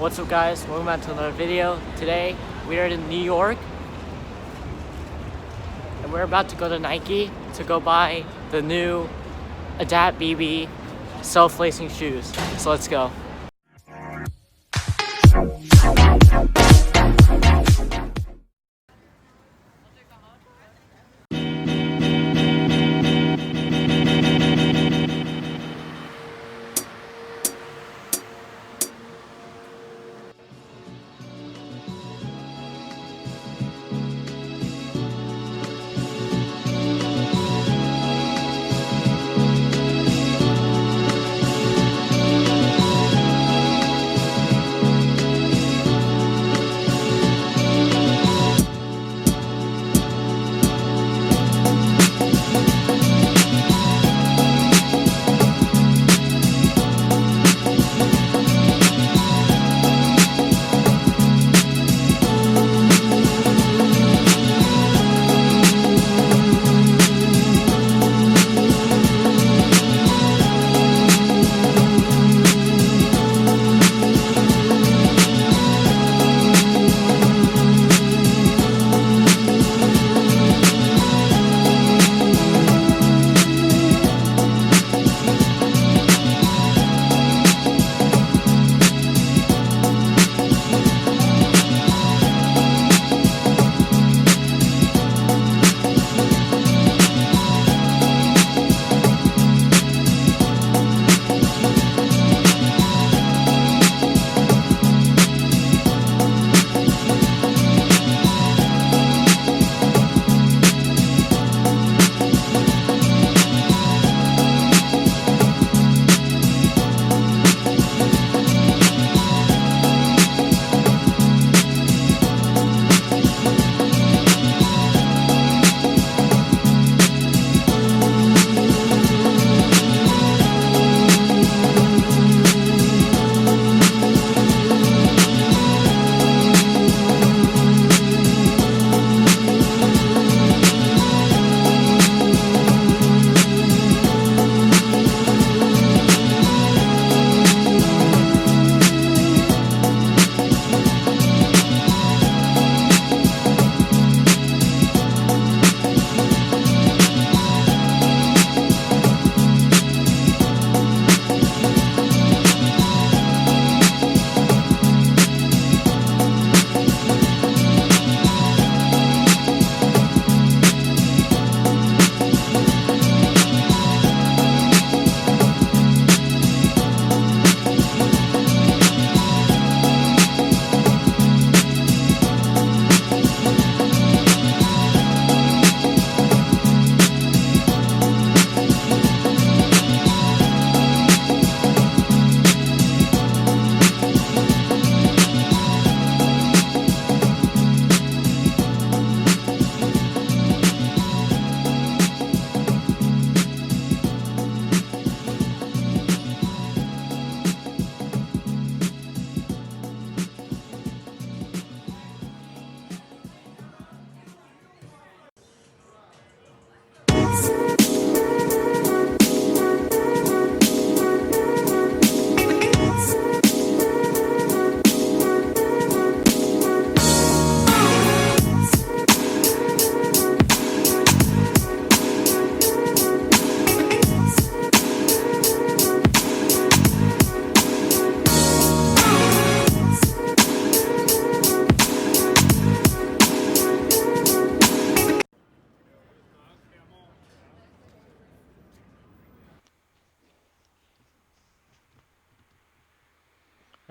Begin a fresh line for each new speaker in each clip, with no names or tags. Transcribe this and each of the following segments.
What's up guys, welcome back to another video. Today we are in New York and we're about to go to Nike to go buy the new Adapt BB self-lacing shoes. So let's go.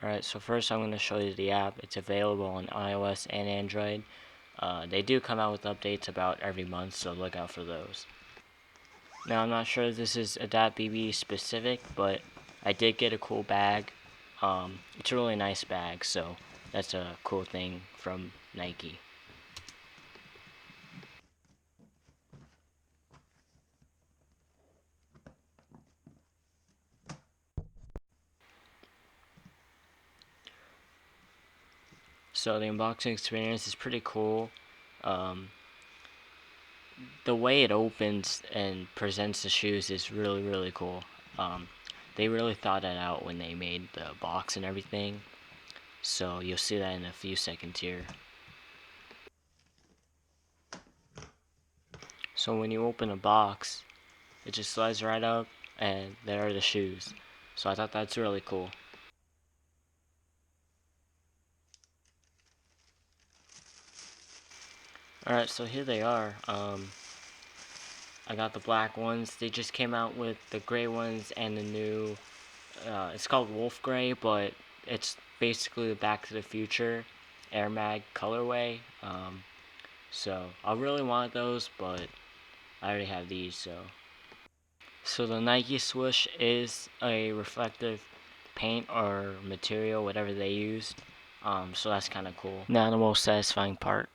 Alright, so first I'm going to show you the app. It's available on iOS and Android. They do come out with updates about every month, so look out for those. Now I'm not sure if this is Adapt BB specific, but I did get a cool bag. It's a really nice bag, so that's a cool thing from Nike. So the unboxing experience is pretty cool. The way it opens and presents the shoes is really cool. They really thought that out when they made the box and everything. So you'll see that in a few seconds here. So when you open a box, it just slides right up, and there are the shoes. So I thought that's really cool. Alright, so here they are. I got the black ones. They just came out with the gray ones and the new, it's called Wolf Gray, but it's basically the Back to the Future Air Mag colorway. So I really want those, but I already have these, so. So the Nike swoosh is a reflective paint or material, whatever they used. So that's kind of cool. Now the most satisfying part.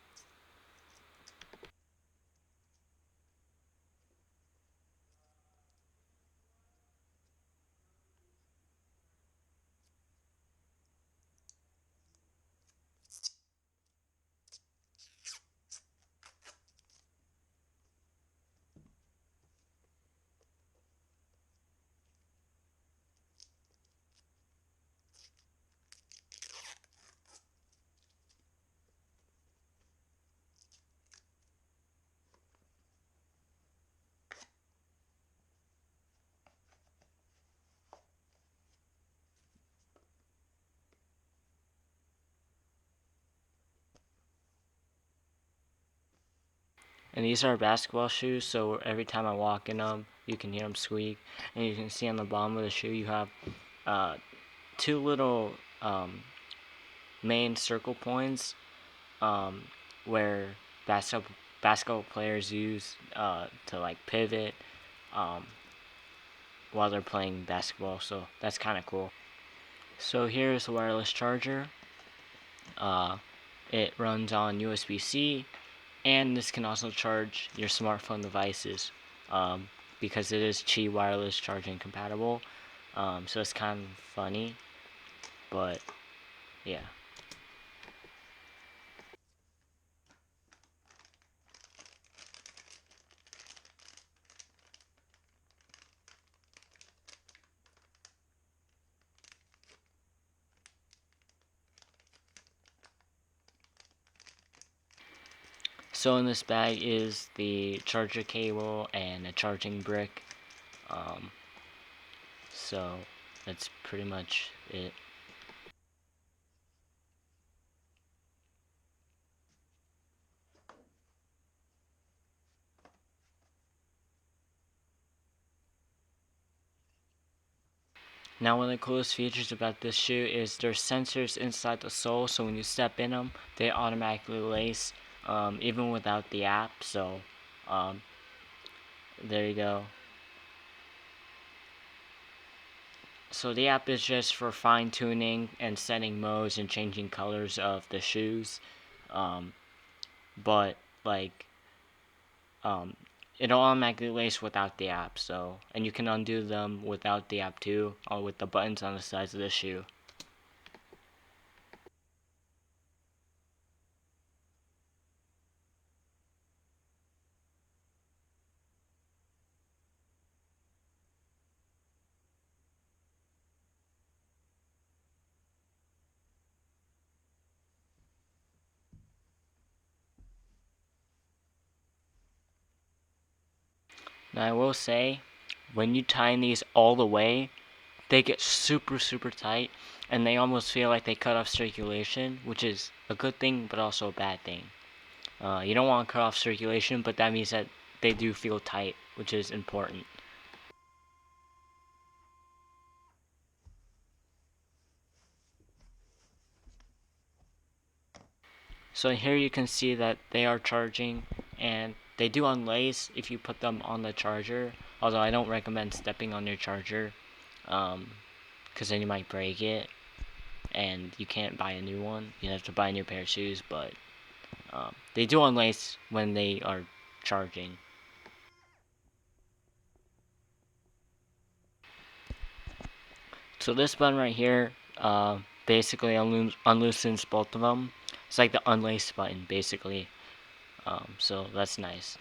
And these are basketball shoes, so every time I walk in them, you can hear them squeak. And you can see on the bottom of the shoe, you have uh, two little main circle points um, where basketball players use to like pivot um, while they're playing basketball. So that's kind of cool. So here's the wireless charger. Uh, it runs on USB-C, and this can also charge your smartphone devices because it is Qi wireless charging compatible. So it's kind of funny, but yeah. So in this bag is the charger cable and a charging brick. Um, so that's pretty much it. Now one of the coolest features about this shoe is there's sensors inside the sole, so when you step in them, they automatically lace, even without the app. So um, there you go. So the app is just for fine tuning and setting modes and changing colors of the shoes. Um, but like um, it'll automatically lace without the app. So and you can undo them without the app too, or with the buttons on the sides of the shoe. Now I will say, when you tighten these all the way, they get super tight, and they almost feel like they cut off circulation, which is a good thing, but also a bad thing. You don't want to cut off circulation, but that means that they do feel tight, which is important. So here you can see that they are charging, and they do unlace if you put them on the charger, although I don't recommend stepping on your charger, because then you might break it, and you can't buy a new one. You have to buy a new pair of shoes, but they do unlace when they are charging. So this button right here basically unloosens both of them. It's like the unlace button, basically. So that's nice.